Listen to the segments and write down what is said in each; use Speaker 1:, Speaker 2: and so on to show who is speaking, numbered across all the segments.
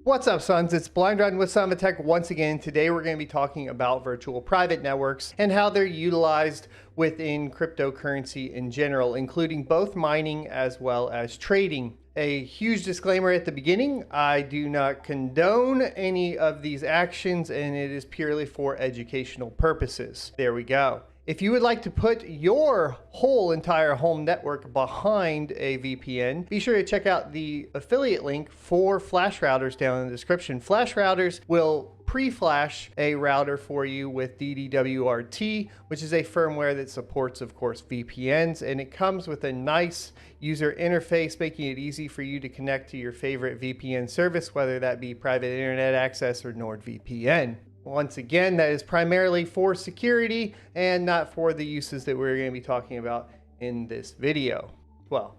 Speaker 1: What's up, sons? It's Blind Riding with Son of a Tech once again. Today we're going to be talking about virtual private networks and how they're utilized within cryptocurrency in general, including both mining as well as trading. A huge disclaimer at the beginning: I do not condone any of these actions, and it is purely for educational purposes. There we go. If you would like to put your whole entire home network behind a VPN, be sure to check out the affiliate link for flash routers down in the description. Flash routers will pre-flash a router for you with DDWRT, which is a firmware that supports, of course, VPNs, and it comes with a nice user interface, making it easy for you to connect to your favorite VPN service, whether that be private internet access or NordVPN. Once again, that is primarily for security and not for the uses that we're going to be talking about in this video. Well,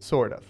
Speaker 1: sort of.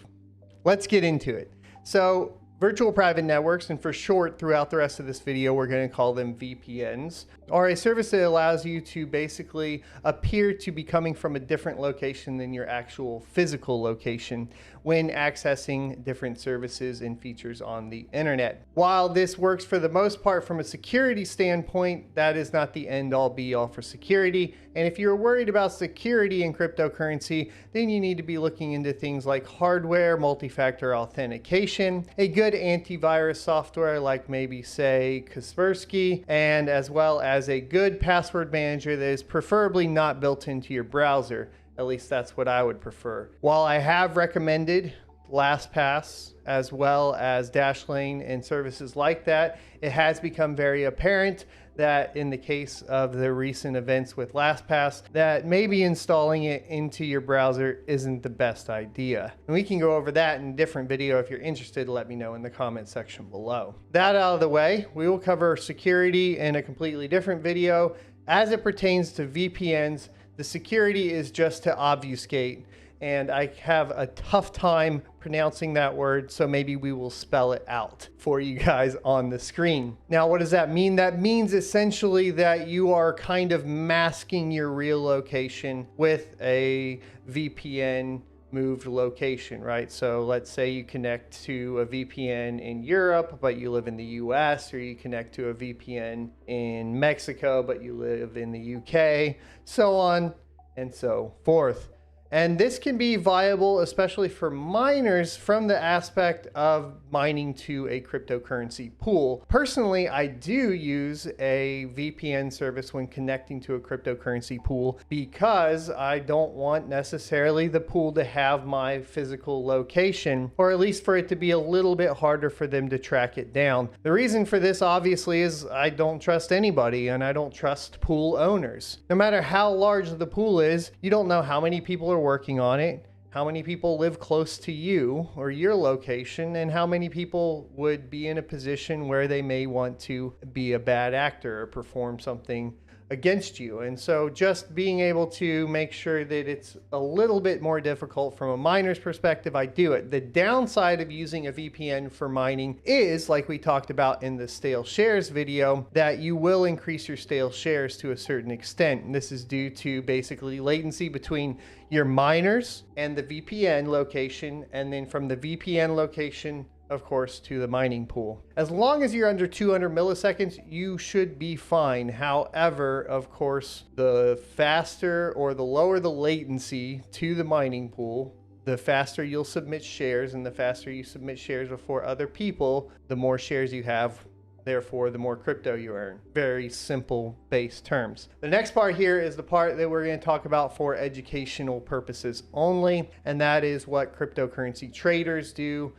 Speaker 1: Let's get into it. So, virtual private networks, and for short throughout the rest of this video, we're going to call them VPNs, are a service that allows you to basically appear to be coming from a different location than your actual physical location when accessing different services and features on the internet. While this works for the most part from a security standpoint, that is not the end all be all for security. And if you're worried about security in cryptocurrency, then you need to be looking into things like hardware, multi-factor authentication, a good antivirus software like maybe say Kaspersky, and as well as a good password manager that is preferably not built into your browser. At least that's what I would prefer. While I have recommended LastPass as well as Dashlane and services like that, it has become very apparent that in the case of the recent events with LastPass, that maybe installing it into your browser isn't the best idea. And we can go over that in a different video. If you're interested, let me know in the comment section below. That out of the way, we will cover security in a completely different video. As it pertains to VPNs, the security is just to obfuscate, and I have a tough time pronouncing that word, so maybe we will spell it out for you guys on the screen. Now, what does that mean? That means essentially that you are kind of masking your real location with a VPN moved location, right? So let's say you connect to a VPN in Europe, but you live in the US, or you connect to a VPN in Mexico, but you live in the UK, so on and so forth. And this can be viable, especially for miners, from the aspect of mining to a cryptocurrency pool. Personally, I do use a VPN service when connecting to a cryptocurrency pool because I don't want necessarily the pool to have my physical location, or at least for it to be a little bit harder for them to track it down. The reason for this, obviously, is I don't trust anybody, and I don't trust pool owners. No matter how large the pool is, you don't know how many people are working on it, how many people live close to you or your location, and how many people would be in a position where they may want to be a bad actor or perform something against you. And so just being able to make sure that it's a little bit more difficult from a miner's perspective, I do it. The downside of using a VPN for mining is, like we talked about in the stale shares video, that you will increase your stale shares to a certain extent. And this is due to basically latency between your miners and the VPN location, and then from the VPN location, of course, to the mining pool. As long as you're under 200 milliseconds, you should be fine. However, of course, the faster or the lower the latency to the mining pool, the faster you'll submit shares, and the faster you submit shares before other people, the more shares you have, therefore the more crypto you earn. Very simple base terms. The next part here is the part that we're going to talk about for educational purposes only, and that is what cryptocurrency traders do,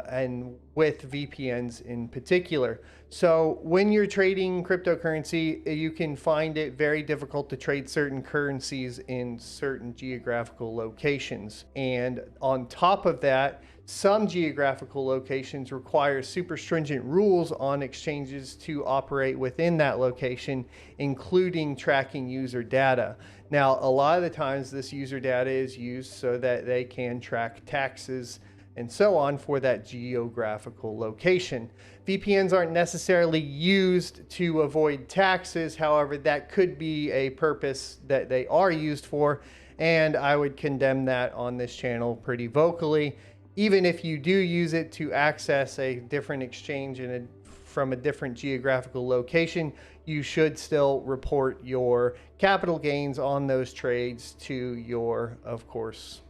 Speaker 1: and with VPNs in particular. So when you're trading cryptocurrency, you can find it very difficult to trade certain currencies in certain geographical locations. And on top of that, some geographical locations require super stringent rules on exchanges to operate within that location, including tracking user data. Now, a lot of the times this user data is used so that they can track taxes and so on for that geographical location. VPNs aren't necessarily used to avoid taxes. However, that could be a purpose that they are used for, and I would condemn that on this channel pretty vocally. even if you do use it to access a different exchange from a different geographical location, you should still report your capital gains on those trades to your, of course,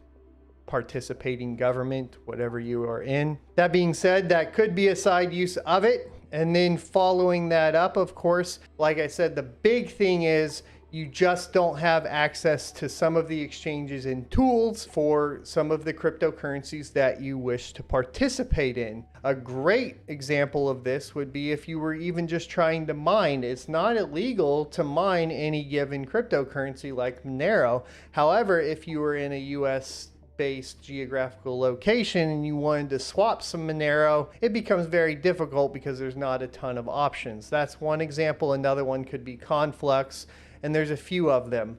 Speaker 1: participating government, whatever you are in. That being said, that could be a side use of it. And then following that up, of course, like I said, the big thing is you just don't have access to some of the exchanges and tools for some of the cryptocurrencies that you wish to participate in. A great example of this would be if you were even just trying to mine. It's not illegal to mine any given cryptocurrency like Monero. However, if you were in a US based geographical location and you wanted to swap some Monero, it becomes very difficult because there's not a ton of options. That's one example. Another one could be Conflux, and there's a few of them.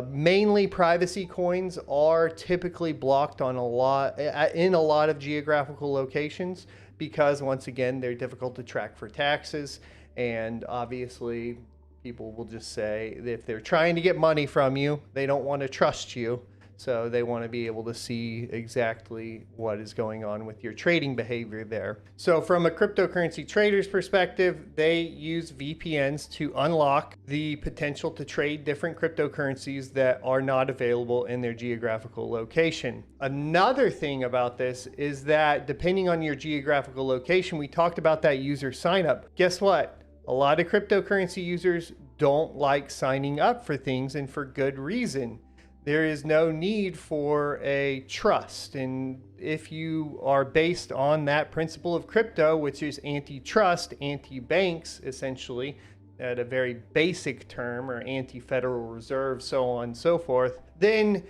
Speaker 1: Mainly privacy coins are typically blocked on in a lot of geographical locations because, once again, they're difficult to track for taxes, and obviously people will just say that if they're trying to get money from you, they don't want to trust you. So they want to be able to see exactly what is going on with your trading behavior there. So from a cryptocurrency trader's perspective, they use VPNs to unlock the potential to trade different cryptocurrencies that are not available in their geographical location. Another thing about this is that depending on your geographical location, we talked about that user sign up. Guess what? A lot of cryptocurrency users don't like signing up for things, and for good reason. There is no need for a trust. And if you are based on that principle of crypto, which is antitrust, anti-banks, essentially, at a very basic term, or anti-Federal Reserve, so on and so forth, then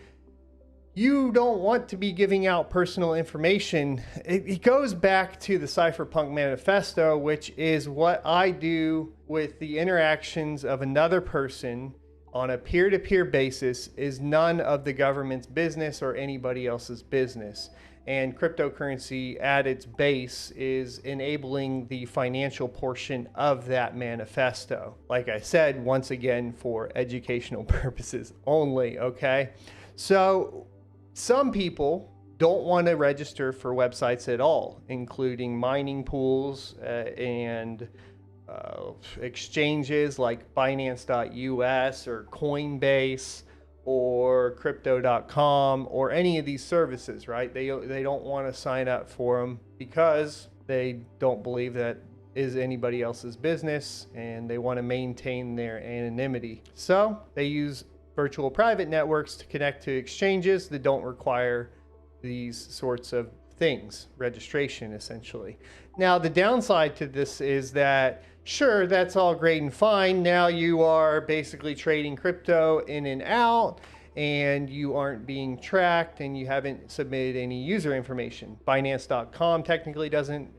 Speaker 1: you don't want to be giving out personal information. It goes back to the Cypherpunk Manifesto, which is what I do with the interactions of another person on a peer-to-peer basis is none of the government's business or anybody else's business. And cryptocurrency at its base is enabling the financial portion of that manifesto. Like I said, once again, for educational purposes only, okay? So some people don't want to register for websites at all, including mining pools and exchanges like Binance.us or Coinbase or Crypto.com or any of these services, right? They don't want to sign up for them because they don't believe that is anybody else's business, and they want to maintain their anonymity. So they use virtual private networks to connect to exchanges that don't require these sorts of things, registration essentially. Now, the downside to this is that sure, that's all great and fine. Now you are basically trading crypto in and out, and you aren't being tracked, and you haven't submitted any user information. Binance.com technically doesn't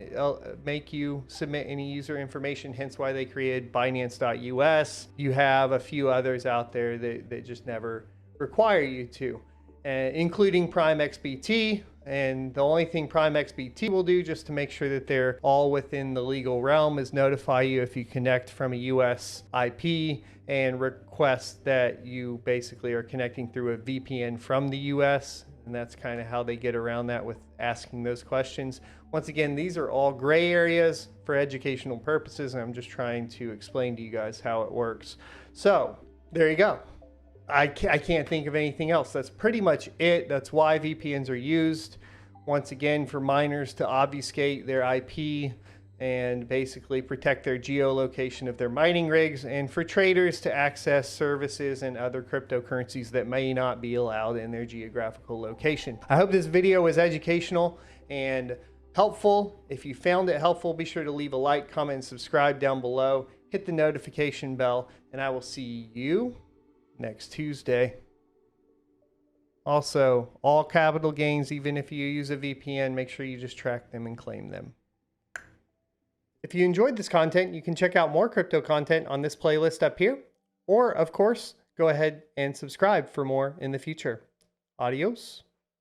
Speaker 1: make you submit any user information, hence why they created Binance.us. You have a few others out there that just never require you to, including Prime XBT. And the only thing Prime XBT will do, just to make sure that they're all within the legal realm, is notify you if you connect from a US IP and request that you basically are connecting through a VPN from the US. And that's kind of how they get around that with asking those questions. Once again, these are all gray areas for educational purposes, and I'm just trying to explain to you guys how it works. So there you go. I can't think of anything else. That's pretty much it. That's why VPNs are used, once again, for miners to obfuscate their IP and basically protect their geolocation of their mining rigs, and for traders to access services and other cryptocurrencies that may not be allowed in their geographical location. I hope this video was educational and helpful. If you found it helpful, be sure to leave a like, comment, and subscribe down below. Hit the notification bell, and I will see you next Tuesday. Also, all capital gains, even if you use a VPN, make sure you just track them and claim them. If you enjoyed this content, you can check out more crypto content on this playlist up here, or of course, go ahead and subscribe for more in the future. Adios.